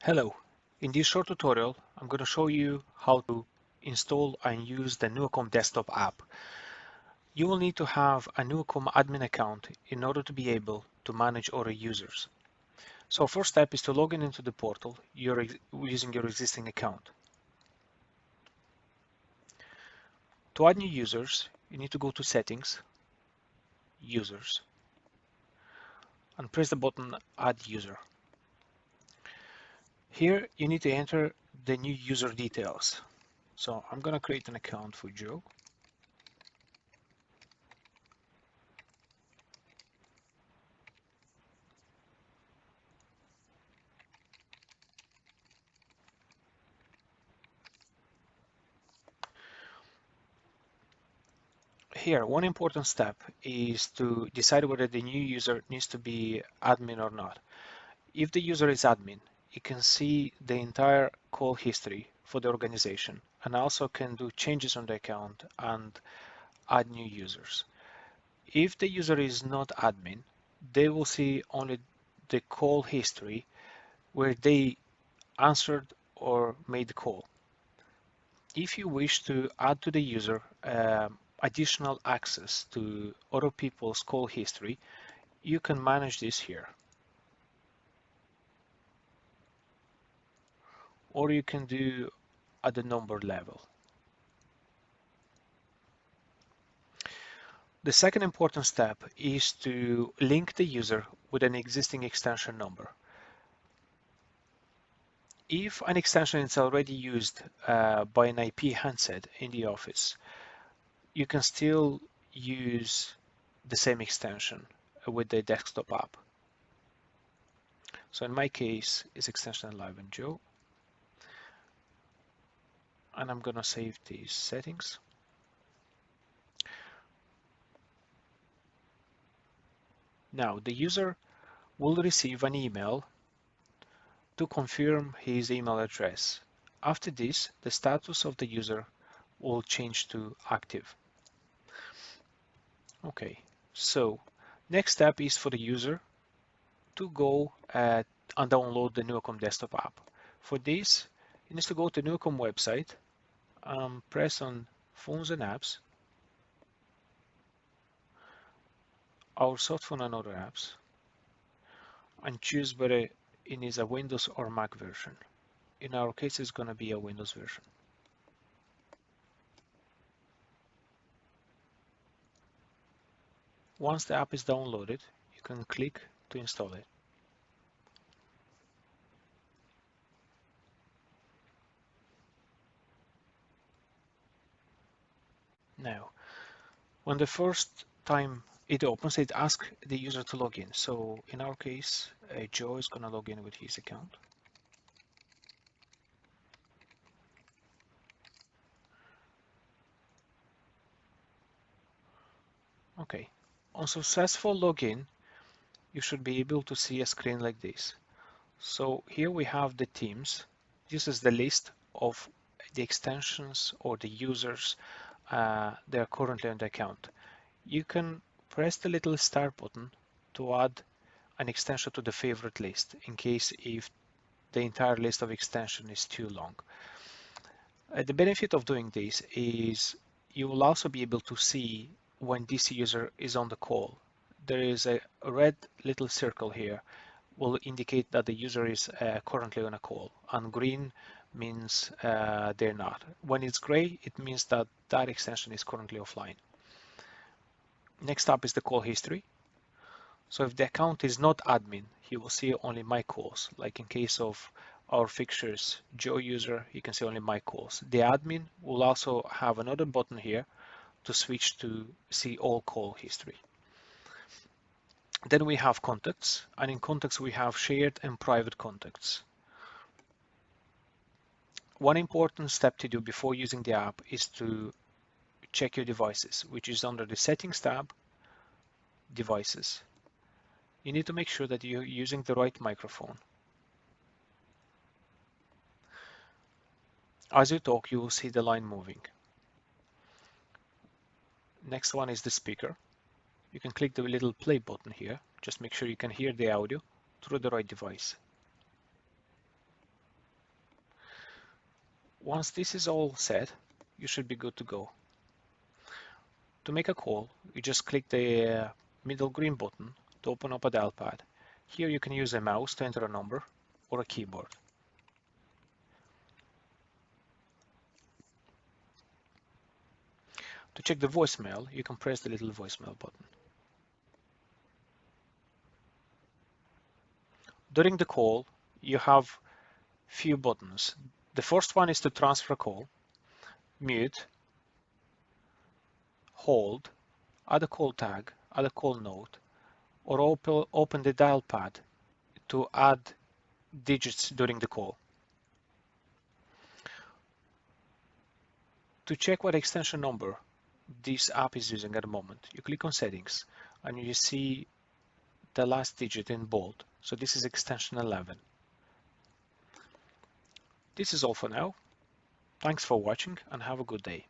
Hello, in this short tutorial I'm going to show you how to install and use the NUACOM desktop app. You will need to have a NUACOM admin account in order to be able to manage other users. So first step is to log in into the portal using your existing account. To add new users, you need to go to Settings, Users, and press the button Add User. Here you need to enter the new user details. So I'm going to create an account for Joe. Here, one important step is to decide whether the new user needs to be admin or not. If the user is admin, it can see the entire call history for the organization and also can do changes on the account and add new users. If the user is not admin, they will see only the call history where they answered or made the call. If you wish to add to the user additional access to other people's call history, you can manage this here. Or you can do at the number level. The second important step is to link the user with an existing extension number. If an extension is already used by an IP handset in the office, you can still use the same extension with the desktop app. So in my case, it's extension Live and Joe. And I'm going to save these settings. Now the user will receive an email to confirm his email address. After this, the status of the user will change to active. Okay, so next step is for the user to go and download the NUACOM desktop app. For this, he needs to go to the NUACOM website, press on Phones and Apps, Our Softphone and Other Apps, and choose whether it is a Windows or Mac version. In our case, it's going to be a Windows version. Once the app is downloaded, you can click to install it. Now, when the first time it opens, it asks the user to log in. So in our case, Joe is going to log in with his account. Okay, on successful login, you should be able to see a screen like this. So here we have the teams. This is the list of the extensions or the users that are currently on the account. You can press the little star button to add an extension to the favorite list in case if the entire list of extension is too long. The benefit of doing this is you will also be able to see when this user is on the call. There is a red little circle here will indicate that the user is currently on a call, and green means they're not. When it's gray, it means that that extension is currently offline. Next up is the call history. So if the account is not admin, he will see only my calls. Like in case of our fixtures, Joe user, you can see only my calls. The admin will also have another button here to switch to see all call history. Then we have contacts, and in contacts we have shared and private contacts. One important step to do before using the app is to check your devices, which is under the Settings tab, Devices. You need to make sure that you're using the right microphone. As you talk, you will see the line moving. Next one is the speaker. You can click the little play button here. Just make sure you can hear the audio through the right device. Once this is all set, you should be good to go. To make a call, you just click the middle green button to open up a dial pad. Here you can use a mouse to enter a number or a keyboard. To check the voicemail, you can press the little voicemail button. During the call, you have few buttons. The first one is to transfer a call, mute, hold, add a call tag, add a call note, or open the dial pad to add digits during the call. To check what extension number this app is using at the moment, you click on settings and you see the last digit in bold. So this is extension 11. This is all for now. Thanks for watching and have a good day.